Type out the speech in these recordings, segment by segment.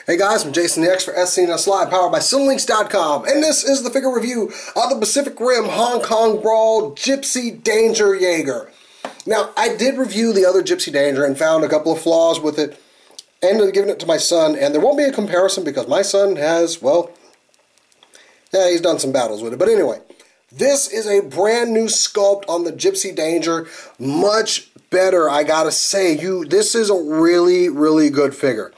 Hey guys, I'm Jason the X for SCNS Live, powered by Cinlinks.com, and this is the figure review of the Pacific Rim Hong Kong Brawl Gipsy Danger Jaeger. Now, I did review the other Gipsy Danger and found a couple of flaws with it, ended up giving it to my son, and there won't be a comparison because my son has, well, yeah, he's done some battles with it. But anyway, this is a brand new sculpt on the Gipsy Danger, much better, I gotta say. This is a really, really good figure.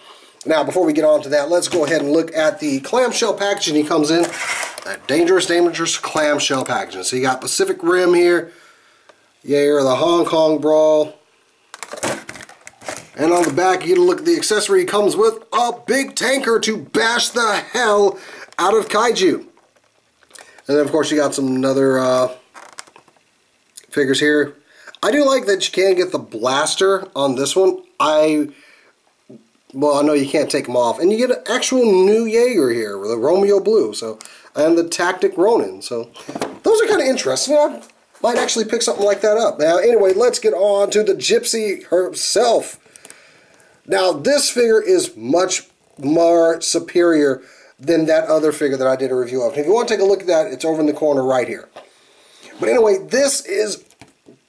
Now, before we get on to that, let's go ahead and look at the clamshell packaging he comes in. That dangerous clamshell packaging. So you got Pacific Rim here, Jaeger, the Hong Kong Brawl. And on the back, you get a look at the accessory. He comes with a big tanker to bash the hell out of kaiju. And then, of course, you got some other figures here. I do like that you can get the blaster on this one. Well, I know you can't take them off. And you get an actual new Jaeger here with a Romeo Blue, and the Tactic Ronin. So those are kind of interesting. I might actually pick something like that up. Now, anyway, let's get on to the Gipsy herself. Now, this figure is much more superior than that other figure that I did a review of. And if you want to take a look at that, it's over in the corner right here. But anyway, this is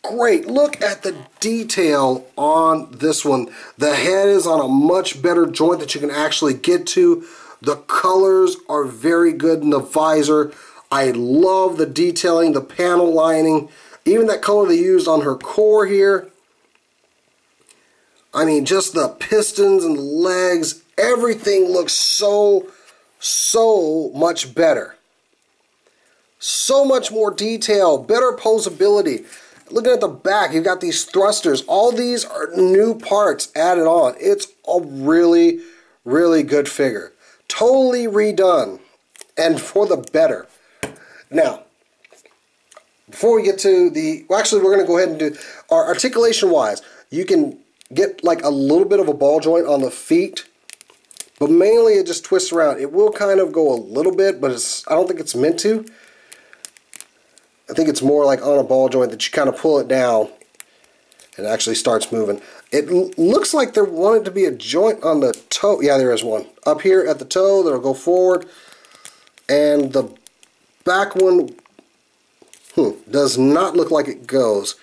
great. Look at the detail on this one. The head is on a much better joint that you can actually get to. The colors are very good in the visor. I love the detailing, the panel lining, even that color they used on her core here. I mean, just the pistons and the legs, everything looks so much better. So much more detail, better poseability. Looking at the back, you've got these thrusters. All these are new parts added on. It's a really, really good figure. Totally redone, and for the better. Now, before we get to well, actually, we're going to go ahead and do our articulation-wise. You can get like a little bit of a ball joint on the feet, but mainly it just twists around. It will kind of go a little bit, but I don't think it's meant to. I think it's more like on a ball joint that you kind of pull it down and it actually starts moving. It looks like there wanted to be a joint on the toe. Yeah, there is one. Up here at the toe that'll go forward. And the back one does not look like it goes.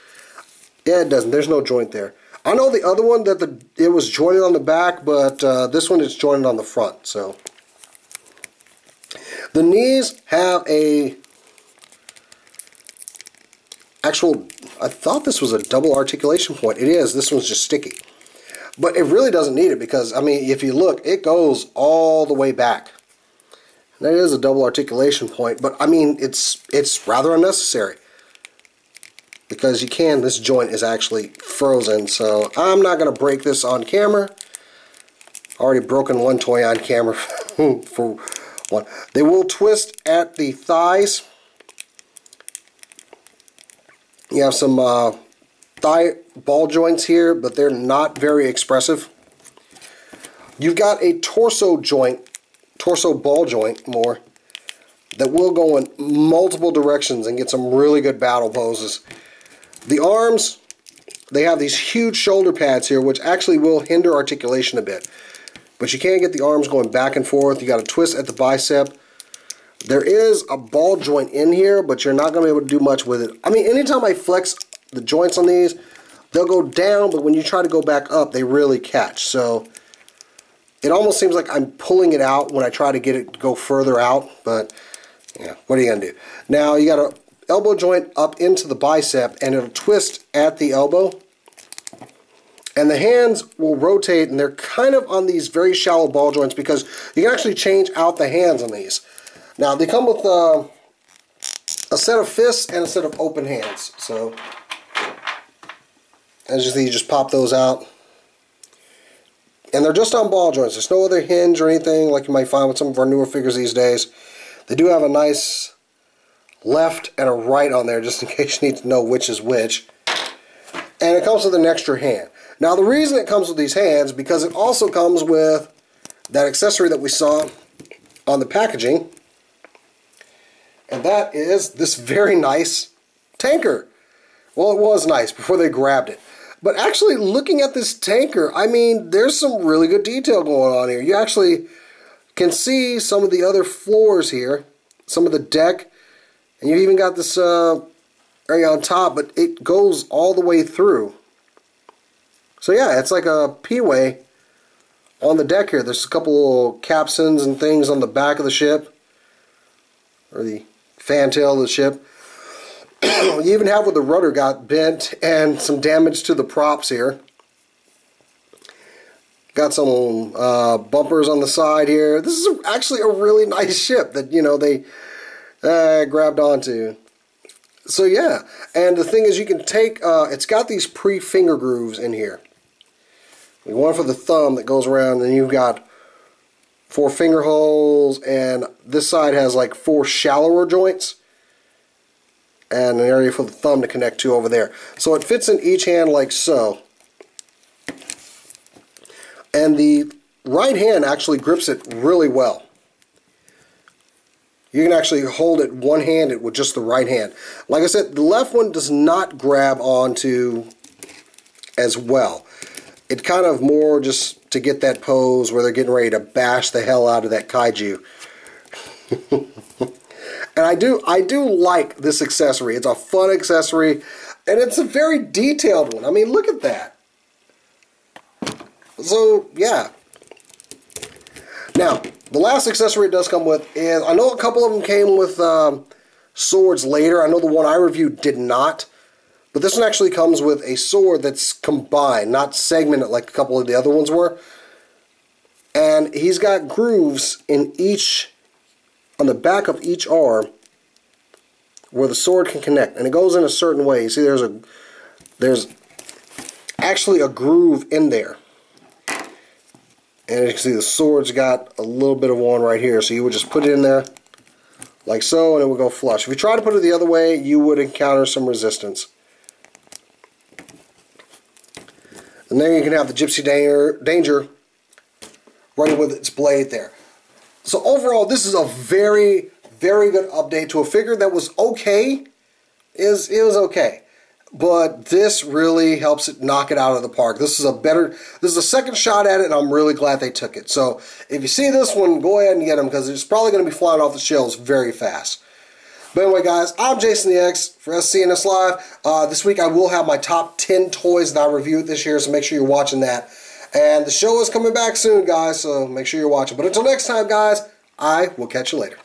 Yeah, it doesn't. There's no joint there. I know the other one that it was jointed on the back, but this one is jointed on the front. So the knees have a I thought this was a double articulation point. It is. This one's just sticky. But it really doesn't need it because, I mean, if you look, it goes all the way back. That is a double articulation point, but I mean, it's rather unnecessary. Because this joint is actually frozen, so I'm not going to break this on camera. Already broken one toy on camera for one. They will twist at the thighs. You have some thigh ball joints here, but they're not very expressive. You've got a torso ball joint more, that will go in multiple directions and get some really good battle poses. The arms, they have these huge shoulder pads here, which actually will hinder articulation a bit. But you can't get the arms going back and forth. You got to twist at the bicep. There is a ball joint in here, but you're not going to be able to do much with it. I mean, anytime I flex the joints on these, they'll go down, but when you try to go back up, they really catch. So it almost seems like I'm pulling it out when I try to get it to go further out, but yeah, what are you going to do? Now, you got an elbow joint up into the bicep, and it'll twist at the elbow. And the hands will rotate, and they're kind of on these very shallow ball joints because you can actually change out the hands on these. Now, they come with a set of fists and a set of open hands. So, as you see, you just pop those out. And they're just on ball joints. There's no other hinge or anything like you might find with some of our newer figures these days. They do have a nice left and a right on there, just in case you need to know which is which. And it comes with an extra hand. Now, the reason it comes with these hands is because it also comes with that accessory that we saw on the packaging. And that is this very nice tanker. Well, it was nice before they grabbed it. But actually, looking at this tanker, I mean, there's some really good detail going on here. You actually can see some of the other floors here, some of the deck, and you even got this area on top, but it goes all the way through. So yeah, it's like a P-way on the deck here. There's a couple little capstans and things on the back of the ship, or the fantail of the ship. You even have where the rudder got bent and some damage to the props here. Got some bumpers on the side here. This is actually a really nice ship that, you know, they grabbed onto. So yeah, and the thing is, you can take, it's got these pre-finger grooves in here. One for the thumb that goes around, and you've got 4 finger holes, and this side has like 4 shallower joints, and an area for the thumb to connect to over there. So it fits in each hand like so. And the right hand actually grips it really well. You can actually hold it one-handed with just the right hand. Like I said, the left one does not grab onto as well. It's kind of more just to get that pose where they're getting ready to bash the hell out of that kaiju. And I do like this accessory. It's a fun accessory, and it's a very detailed one. I mean, look at that. So, yeah. Now, the last accessory it does come with is, I know a couple of them came with swords later. I know the one I reviewed did not. But this one actually comes with a sword that's combined, not segmented like a couple of the other ones were. And he's got grooves in each, on the back of each arm, where the sword can connect. And it goes in a certain way. You see, there's actually a groove in there. And as you can see, the sword's got a little bit of one right here. So you would just put it in there like so, and it would go flush. If you try to put it the other way, you would encounter some resistance. And then you can have the Gipsy Danger running with its blade there. So overall, this is a very, very good update to a figure that was okay. It was okay. But this really helps it knock it out of the park. This is a second shot at it, and I'm really glad they took it. So if you see this one, go ahead and get them, because it's probably going to be flying off the shelves very fast. But anyway, guys, I'm Jason the X for SCNS Live. This week I will have my top 10 toys that I reviewed this year, so make sure you're watching that. And the show is coming back soon, guys, so make sure you're watching. But until next time, guys, I will catch you later.